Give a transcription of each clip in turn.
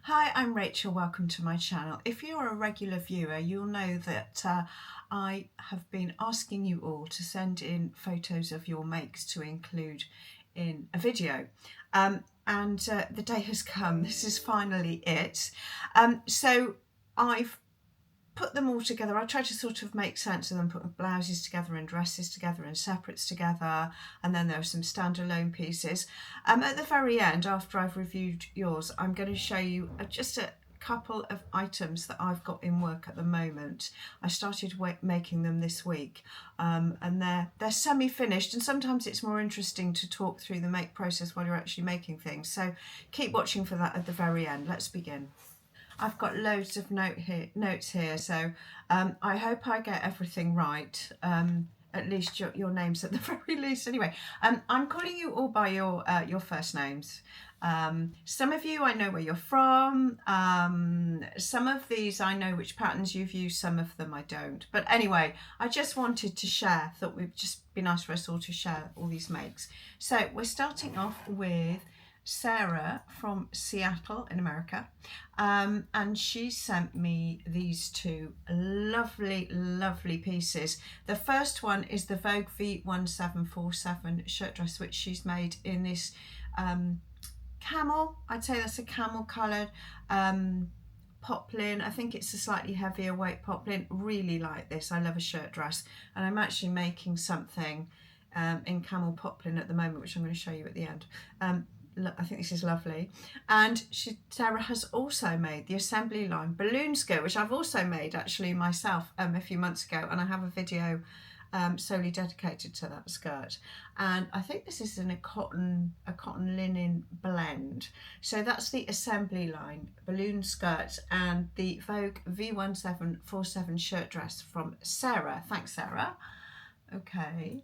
Hi, I'm Rachel. Welcome to my channel. If you're a regular viewer, you'll know that I have been asking you all to send in photos of your makes to include in a video. And the day has come. This is finally it. So I've put them all together. I try to sort of make sense of them, put blouses together and dresses together and separates together, and then there are some standalone pieces. At the very end, after I've reviewed yours, I'm going to show you just a couple of items that I've got in work at the moment. I started making them this week, and they're semi-finished, and sometimes it's more interesting to talk through the make process while you're actually making things. So keep watching for that at the very end. Let's begin. I've got loads of notes here, so I hope I get everything right. At least your names at the very least. Anyway, I'm calling you all by your first names. Some of you I know where you're from. Some of these I know which patterns you've used, some of them I don't. But anyway, I just wanted to share, thought we'd just be nice for us all to share all these makes. So we're starting off with Sarah from Seattle in America, and she sent me these two lovely pieces. The first one is the Vogue V1747 shirt dress, which she's made in this camel, I'd say that's a camel coloured poplin. I think it's a slightly heavier weight poplin. Really like this. I love a shirt dress, and I'm actually making something in camel poplin at the moment, which I'm going to show you at the end. I think this is lovely. And Sarah has also made the assembly line balloon skirt, which I've also made actually myself a few months ago, and I have a video solely dedicated to that skirt. And I think this is in a cotton linen blend. So that's the assembly line balloon skirt and the Vogue V1747 shirt dress from Sarah. Thanks, Sarah. Okay.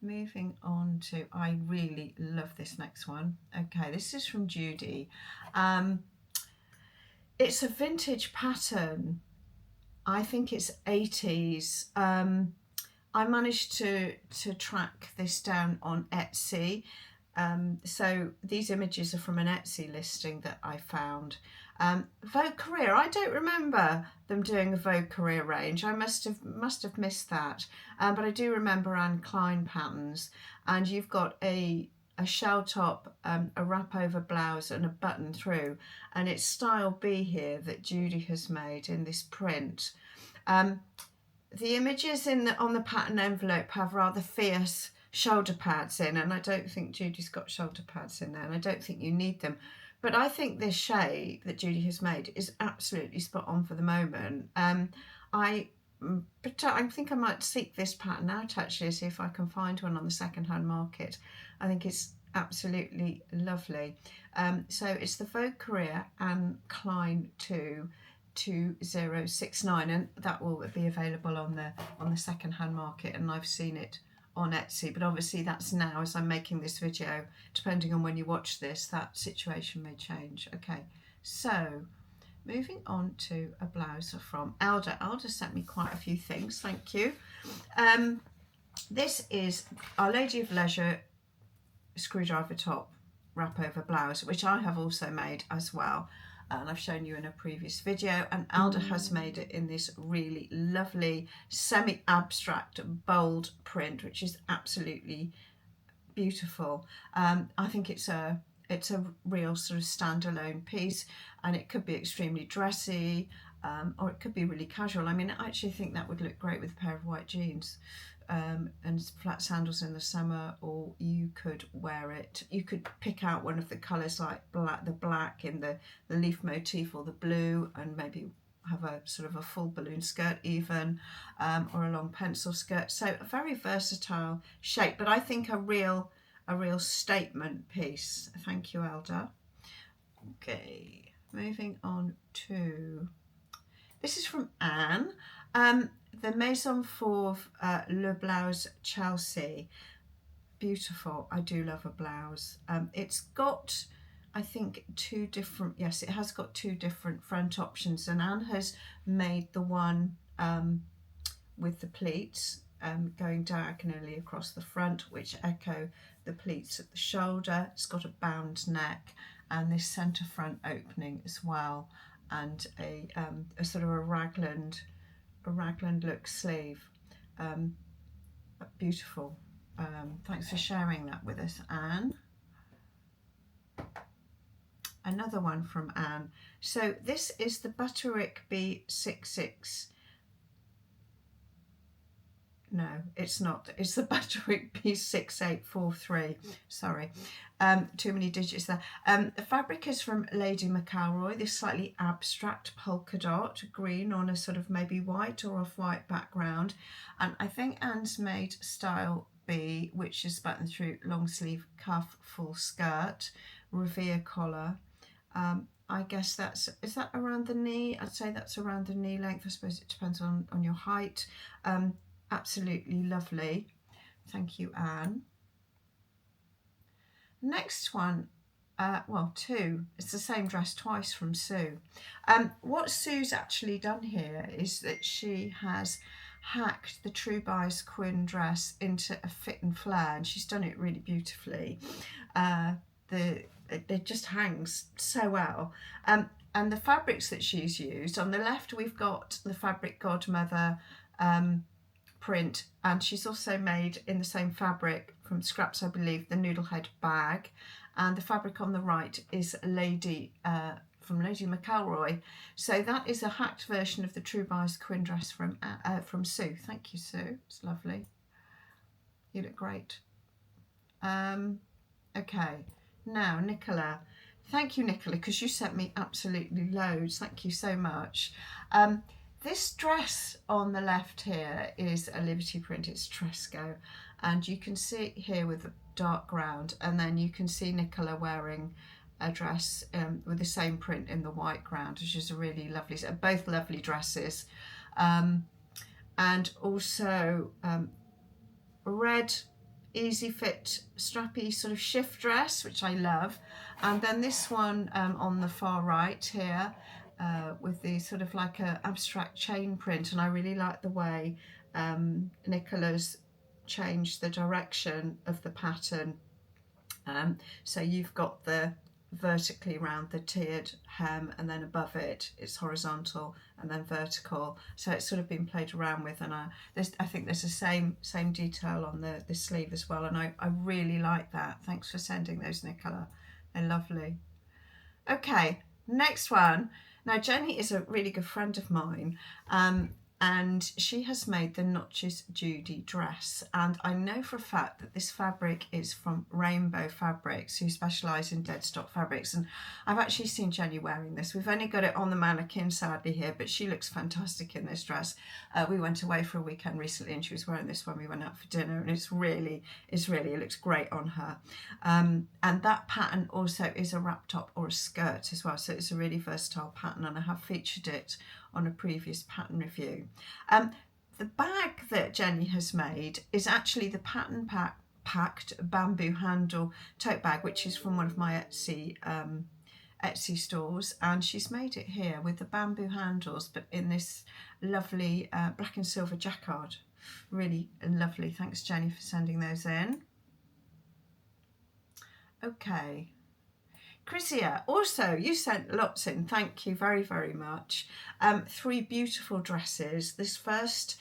Moving on to, I really love this next one. Okay, this is from Judy. It's a vintage pattern. I think it's 80s. I managed to track this down on Etsy. So these images are from an Etsy listing that I found. Vogue Career, I don't remember them doing a Vogue Career range. I must have missed that. But I do remember Anne Klein patterns, and you've got a shell top, a wrap over blouse and a button through, and it's style B here that Judy has made in this print. The images on the pattern envelope have rather fierce shoulder pads in, and I don't think Judy's got shoulder pads in there, and I don't think you need them. But I think this shape that Judy has made is absolutely spot on for the moment. I think I might seek this pattern out actually, see if I can find one on the second-hand market. I think it's absolutely lovely. So it's the Vogue Career and Klein 2069, and that will be available on the second-hand market, and I've seen it on Etsy, but obviously that's now, as I'm making this video. Depending on when you watch this, that situation may change. Okay, so moving on to a blouse from Elda. Elda sent me quite a few things, thank you. This is Our Lady of Leisure screwdriver top wrap over blouse, which I have also made as well, and I've shown you in a previous video, and Elda has made it in this really lovely semi-abstract bold print, which is absolutely beautiful. I think it's a real sort of standalone piece, and it could be extremely dressy, or it could be really casual. I mean, I actually think that would look great with a pair of white jeans and flat sandals in the summer, or you could wear it, you could pick out one of the colours like the black in the leaf motif, or the blue, and maybe have a sort of a full balloon skirt even, or a long pencil skirt. So a very versatile shape, but I think a real statement piece. Thank you, Elda. Okay, moving on to, this is from Anne. The Maison Fauve Le Blouse Chelsea. Beautiful. I do love a blouse. It's got, I think, two different, yes, it has got two different front options, and Anne has made the one with the pleats going diagonally across the front, which echo the pleats at the shoulder. It's got a bound neck, and this centre front opening as well, and a sort of a raglan look sleeve. Beautiful. Thanks for sharing that with us, Anne. Another one from Anne. So this is the Butterick B66. No, it's not. It's the Butterick B6843. Sorry, too many digits there. The fabric is from Lady McElroy. This slightly abstract polka dot green on a sort of maybe white or off-white background. And I think Anne's made style B, which is buttoned through long sleeve cuff, full skirt, revere collar. I guess is that around the knee? I'd say that's around the knee length. I suppose it depends on your height. Absolutely lovely. Thank you, Anne. Next one, well, two. It's the same dress twice from Sue. What Sue's actually done here is that she has hacked the True Bias Quinn dress into a fit and flare, and she's done it really beautifully. It just hangs so well. And the fabrics that she's used, on the left we've got the Fabric Godmother print, and she's also made in the same fabric from scraps, I believe, the Noodlehead bag, and the fabric on the right is Lady from Lady McElroy. So that is a hacked version of the True Bias Quinn dress from Sue. Thank you, Sue. It's lovely. You look great. Okay, now Nicola. Thank you, Nicola, because you sent me absolutely loads. Thank you so much. This dress on the left here is a Liberty print. It's Tresco, and you can see it here with a dark ground, and then you can see Nicola wearing a dress with the same print in the white ground, which is a really lovely, both lovely dresses. And also a red easy fit strappy sort of shift dress, which I love. And then this one on the far right here, with the sort of like a abstract chain print, and I really like the way Nicola's changed the direction of the pattern. So you've got the vertically around the tiered hem, and then above it it's horizontal and then vertical, so it's sort of been played around with, and I think there's the same detail on the sleeve as well, and I really like that. Thanks for sending those, Nicola. They're lovely. Okay, next one. Now, Jenny is a really good friend of mine, and she has made the Notches Judy dress, and I know for a fact that this fabric is from Rainbow Fabrics, who specialise in dead stock fabrics, and I've actually seen Jenny wearing this. We've only got it on the mannequin sadly here, but she looks fantastic in this dress. We went away for a weekend recently and she was wearing this when we went out for dinner, and it looks great on her. And that pattern also is a wrap top or a skirt as well, so it's a really versatile pattern, and I have featured it on a previous pattern review. The bag that Jenny has made is actually the pattern packed bamboo handle tote bag, which is from one of my Etsy stores, and she's made it here with the bamboo handles, but in this lovely black and silver jacquard. Really lovely. Thanks, Jenny, for sending those in. Okay. Kryzsia, also you sent lots in, thank you very, very much. 3 beautiful dresses. This first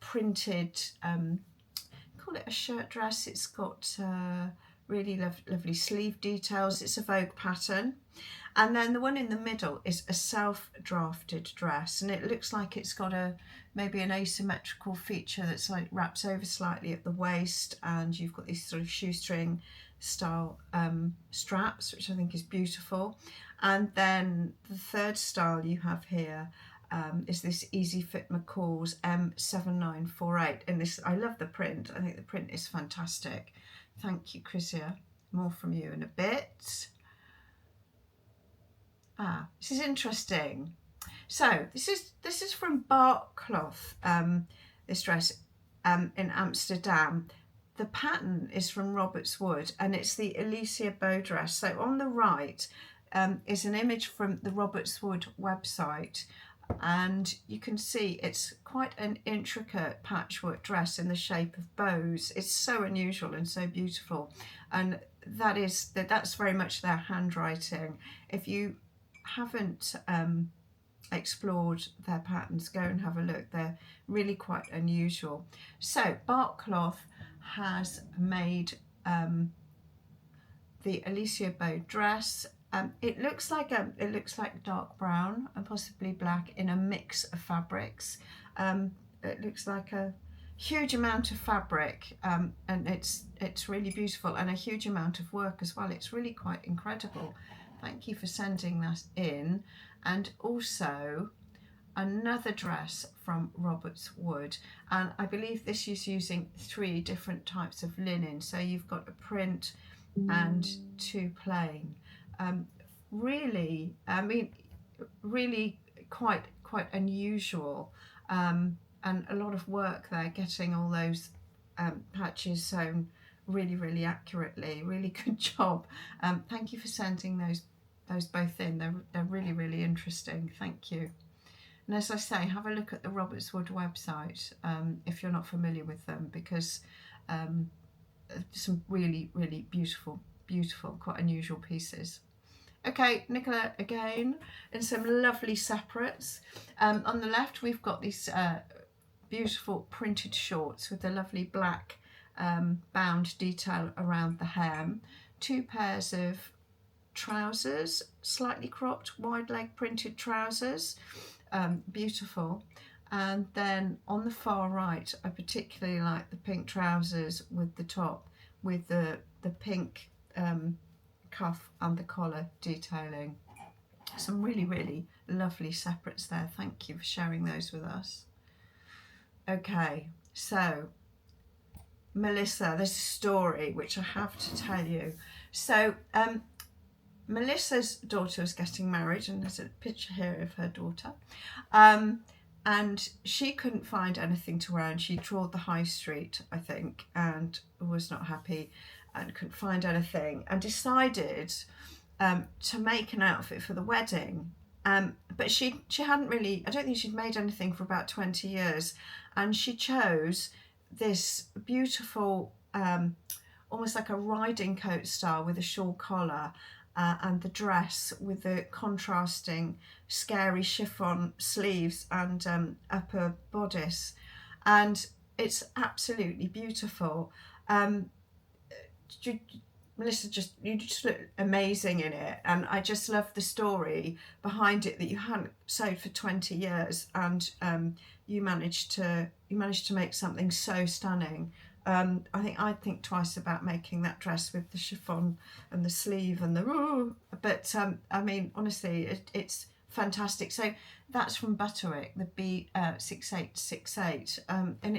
printed, call it a shirt dress, it's got really lovely sleeve details, it's a Vogue pattern. And then the one in the middle is a self-drafted dress, and it looks like it's got maybe an asymmetrical feature that's like wraps over slightly at the waist, and you've got these sort of shoestring style straps, which I think is beautiful. And then the third style you have here is this Easy Fit McCall's M7948, and this, I love the print. I think the print is fantastic. Thank you, Kryzsia. More from you in a bit. This is interesting. So this is from Barkcloth, this dress in Amsterdam. The pattern is from Robert's Wood, and it's the Alicia bow dress. So on the right is an image from the Robert's Wood website, and you can see it's quite an intricate patchwork dress in the shape of bows. It's so unusual and so beautiful, and that's very much their handwriting. If you haven't explored their patterns, go and have a look. They're really quite unusual. So Barkcloth has made the Alicia Bow dress. It looks like dark brown and possibly black in a mix of fabrics. It looks like a huge amount of fabric, and it's really beautiful, and a huge amount of work as well. It's really quite incredible. Thank you for sending that in. And also another dress from Roberts Wood, and I believe this is using 3 different types of linen. So you've got a print and 2 plain. Really, I mean, really quite unusual, and a lot of work there, getting all those patches sewn really accurately. Really good job. Thank you for sending those both in. They're really interesting. Thank you. And as I say, have a look at the Roberts Wood website if you're not familiar with them, because some really beautiful, quite unusual pieces. Okay, Nicola again, and some lovely separates. On the left, we've got these beautiful printed shorts with the lovely black bound detail around the hem. 2 pairs of trousers, slightly cropped, wide leg printed trousers, beautiful. And then on the far right, I particularly like the pink trousers with the top, with the pink cuff and the collar detailing. Some really lovely separates there. Thank you for sharing those with us. Okay, so Melissa, there's a story which I have to tell you. So Melissa's daughter was getting married, and there's a picture here of her daughter, and she couldn't find anything to wear, and she trawled the high street, I think, and was not happy and couldn't find anything, and decided to make an outfit for the wedding. But she hadn't really, I don't think she'd made anything for about 20 years, and she chose this beautiful, almost like a riding coat style with a shawl collar, and the dress with the contrasting scary chiffon sleeves and upper bodice, and it's absolutely beautiful. Melissa, you just look amazing in it, and I just love the story behind it, that you hadn't sewed for 20 years, and you managed to make something so stunning. I'd think twice about making that dress with the chiffon and the sleeve and but I mean, honestly, it's fantastic. So that's from Butterick, the B6843, and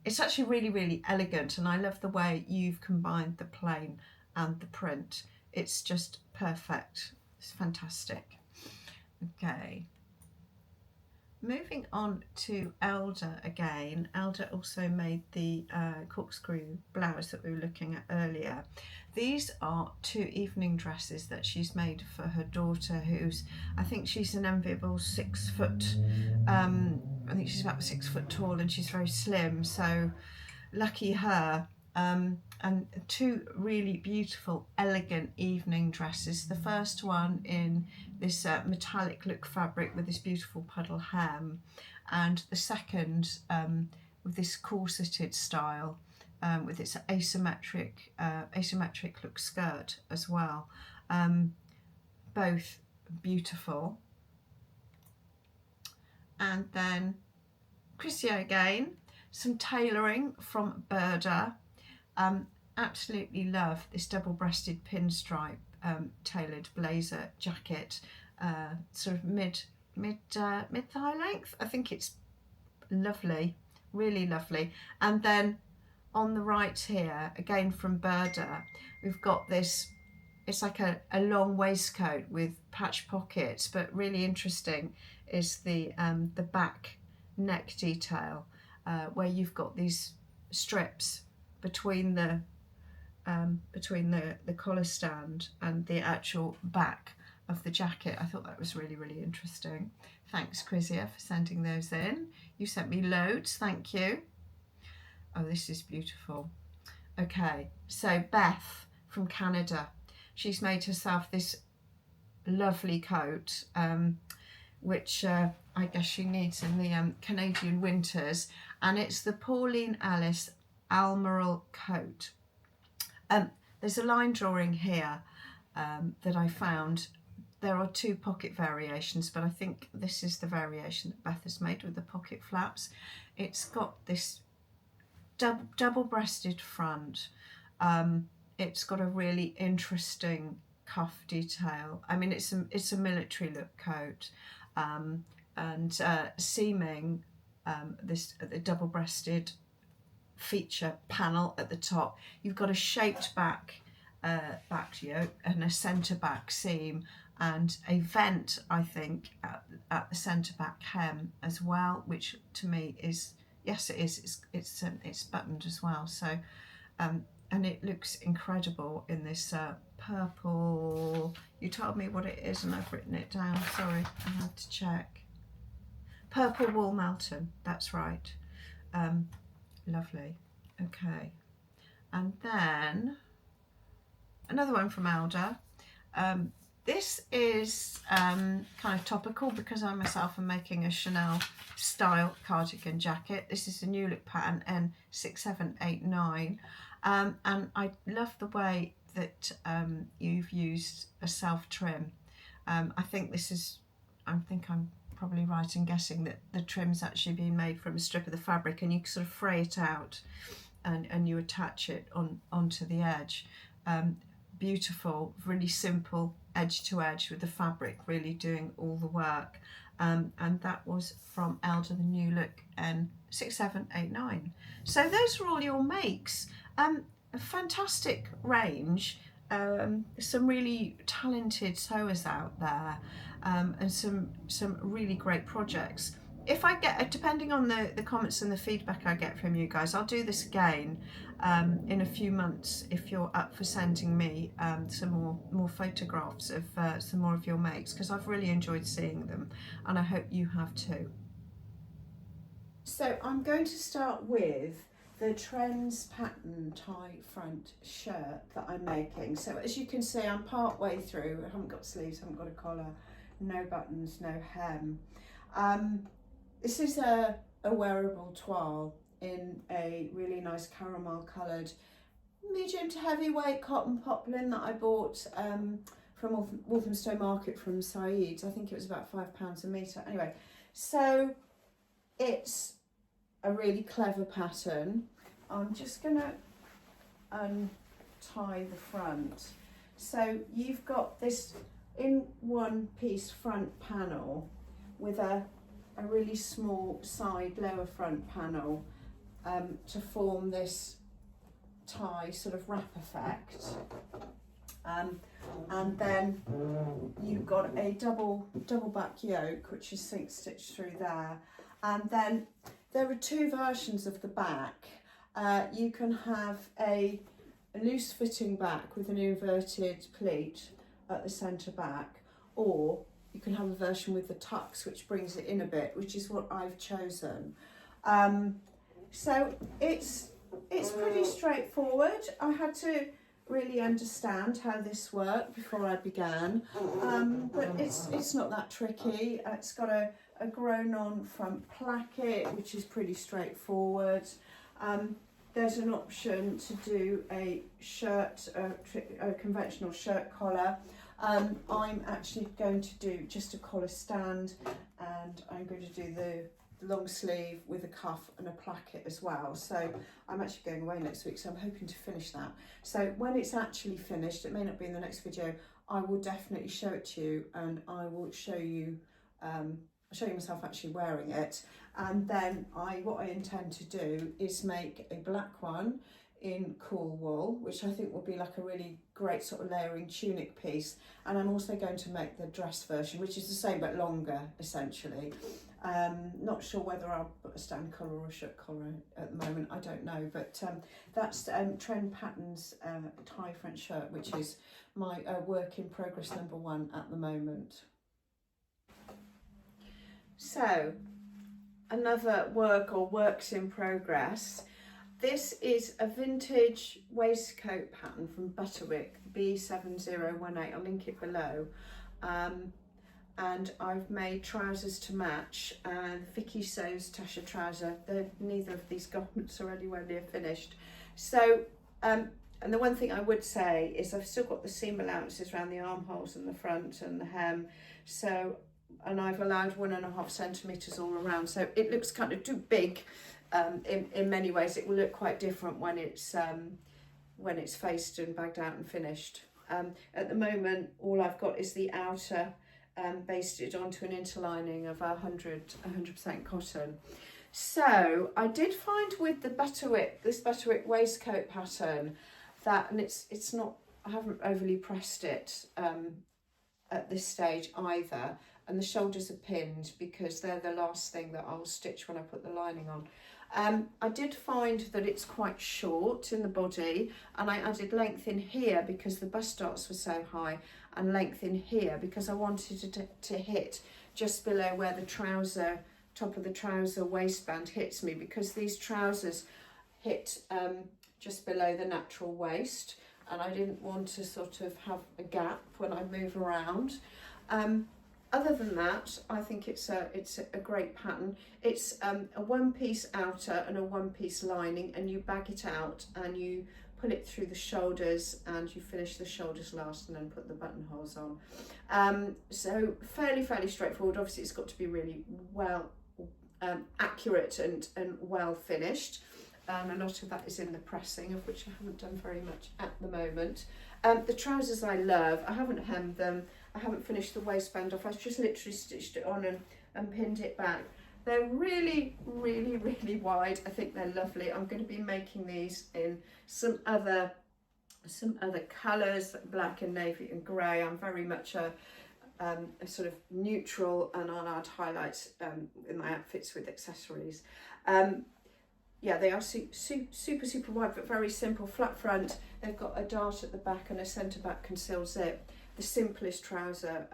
it's actually really elegant, and I love the way you've combined the plain and the print. It's just perfect. It's fantastic. Okay. Moving on to Elda again. Elda also made the corkscrew blouse that we were looking at earlier. These are 2 evening dresses that she's made for her daughter, who's, I think she's an enviable 6 foot, I think she's about 6 foot tall, and she's very slim, so lucky her. And 2 really beautiful, elegant evening dresses. The first one in this metallic look fabric with this beautiful puddle hem, and the second with this corseted style, with its asymmetric look skirt as well. Both beautiful. And then Kryzsia again, some tailoring from Burda. Absolutely love this double-breasted pinstripe tailored blazer jacket, sort of mid thigh length. I think it's lovely, really lovely. And then on the right here, again from Burda, we've got this. It's like a long waistcoat with patch pockets, but really interesting is the back neck detail, where you've got these strips between the collar stand and the actual back of the jacket. I thought that was really interesting. Thanks, Kryzsia, for sending those in. You sent me loads, thank you. Oh, this is beautiful. Okay, so Beth from Canada, she's made herself this lovely coat, which I guess she needs in the Canadian winters, and it's the Pauline Alice Almirall coat. There's a line drawing here that I found. There are two pocket variations, but I think this is the variation that Beth has made with the pocket flaps. It's got this double-breasted front. It's got a really interesting cuff detail. I mean, it's a military look coat, and seaming the double-breasted feature panel at the top. You've got a shaped back yoke and a centre back seam, and a vent, I think, at the centre back hem as well, which to me is, yes, it is. It's buttoned as well. So, and it looks incredible in this purple. You told me what it is, and I've written it down. Sorry, I had to check. Purple wool Melton. That's right. Lovely. Okay, and then another one from Elda. This is kind of topical because I myself am making a Chanel style cardigan jacket. This is the New Look pattern N6789, and I love the way that you've used a self trim. I think this is, I'm probably right in guessing that the trim's actually been made from a strip of the fabric, and you sort of fray it out and you attach it onto the edge. Beautiful, really simple edge to edge with the fabric really doing all the work, and that was from Elda, the New Look N6789. So those are all your makes. A fantastic range, some really talented sewers out there, and some really great projects. If I get, depending on the comments and the feedback I get from you guys, I'll do this again in a few months if you're up for sending me some more photographs of some more of your makes, because I've really enjoyed seeing them, and I hope you have too. So I'm going to start with the Trends pattern tie front shirt that I'm making. So as you can see, I'm part way through. I haven't got sleeves, haven't got a collar, no buttons, no hem. This is a wearable toile in a really nice caramel coloured medium to heavyweight cotton poplin that I bought from Walthamstow Market from Saeed's. I think it was about £5 a metre. Anyway, so it's a really clever pattern. I'm just going to untie the front. So you've got this in one piece front panel with a really small side lower front panel to form this tie sort of wrap effect, and then you've got a double back yoke which is sink stitched through there, and then there are two versions of the back. You can have a loose fitting back with an inverted pleat at the centre back, or you can have a version with the tucks which brings it in a bit, which is what I've chosen. So it's pretty straightforward. I had to really understand how this worked before I began, but it's not that tricky. It's got a grown on front placket, which is pretty straightforward. There's an option to do a shirt, a conventional shirt collar. I'm actually going to do just a collar stand, and I'm going to do the long sleeve with a cuff and a placket as well. So I'm actually going away next week, so I'm hoping to finish that. So when it's actually finished, it may not be in the next video, I will definitely show it to you, and I will show you myself actually wearing it. And then what I intend to do is make a black one in cool wool, which I think will be like a really great sort of layering tunic piece. And I'm also going to make the dress version, which is the same but longer essentially. Not sure whether I'll put a stand collar or a shirt collar at the moment, I don't know, but that's Trend Patterns tie front shirt, which is my work in progress #1 at the moment. So another work or works in progress. This is a vintage waistcoat pattern from Butterick B7018. I'll link it below. And I've made trousers to match, and Vicky sews Tasha trouser. Neither of these garments are anywhere near finished. So, and the one thing I would say is I've still got the seam allowances around the armholes and the front and the hem. So, and I've allowed 1.5 centimetres all around. So it looks kind of too big. In many ways, it will look quite different when it's faced and bagged out and finished. At the moment, all I've got is the outer basted onto an interlining of 100% cotton. So I did find with the this Butterick waistcoat pattern that, and it's not, I haven't overly pressed it at this stage either, and the shoulders are pinned because they're the last thing that I'll stitch when I put the lining on. I did find that it's quite short in the body, and I added length in here because the bust darts were so high, and length in here because I wanted it to hit just below where the trouser, top of the trouser waistband hits me, because these trousers hit just below the natural waist, and I didn't want to sort of have a gap when I move around. Other than that, I think it's a great pattern. It's a one-piece outer and a one-piece lining, and you bag it out and you pull it through the shoulders, and you finish the shoulders last and then put the buttonholes on. So fairly straightforward. Obviously, it's got to be really well accurate and well finished. A lot of that is in the pressing, of which I haven't done very much at the moment. The trousers I love. I haven't hemmed them. I haven't finished the waistband off. I've just literally stitched it on and pinned it back. They're really wide. I think they're lovely. I'm going to be making these in some other colours, black and navy and grey. I'm very much a sort of neutral, and I'll add highlights in my outfits with accessories. Yeah, they are super wide, but very simple. Flat front. They've got a dart at the back and a centre back concealed zip. The simplest trouser.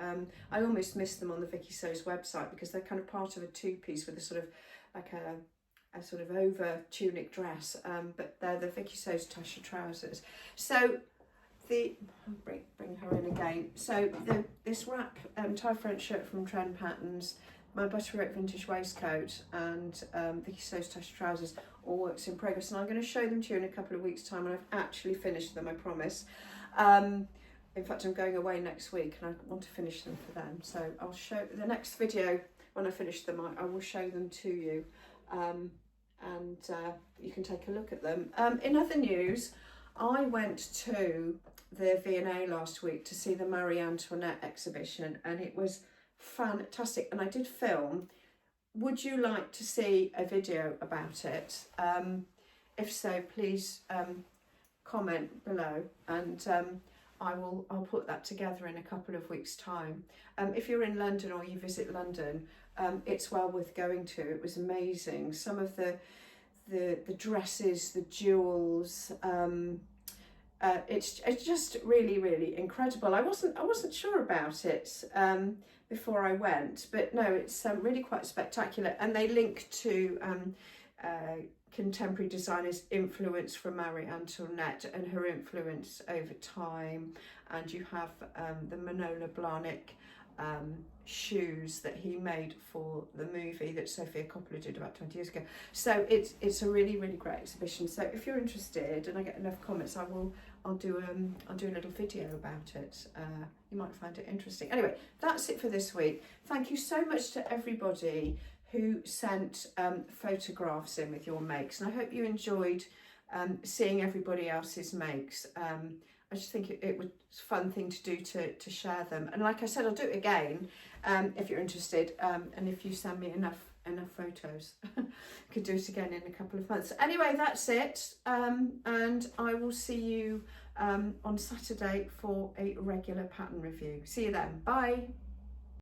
I almost missed them on the Vicky Sews website because they're kind of part of a two-piece with a sort of like a sort of over tunic dress. But they're the Vicky Sews Tasha trousers. So I'll bring her in again. So this wrap tie front shirt from Trend Patterns, my Butterick vintage waistcoat, and Vicky Sews Tasha trousers, all works in progress, and I'm going to show them to you in a couple of weeks' time when I've actually finished them, I promise. In fact, I'm going away next week and I want to finish them for them, so I'll show the next video when I finish them. I will show them to you, and you can take a look at them. In other news, I went to the V&A last week to see the Marie Antoinette exhibition, and it was fantastic, and I did film. Would you like to see a video about it? If so, please comment below, and I'll put that together in a couple of weeks' time. If you're in London or you visit London, it's well worth going to. It was amazing. Some of the dresses, the jewels. It's just really incredible. I wasn't sure about it before I went, but no, it's really quite spectacular. And they link to contemporary designers' influence from Marie Antoinette and her influence over time. And you have the Nicola shoes that he made for the movie that Sophia Coppola did about 20 years ago. So it's a really great exhibition. So if you're interested and I get enough comments, I'll do a little video about it. You might find it interesting. Anyway, that's it for this week. Thank you so much to everybody who sent photographs in with your makes, and I hope you enjoyed seeing everybody else's makes. I just think it was a fun thing to do to share them. And like I said, I'll do it again if you're interested, and if you send me enough photos. Could do it again in a couple of months. Anyway, that's it, and I will see you on Saturday for a regular pattern review. See you then. Bye.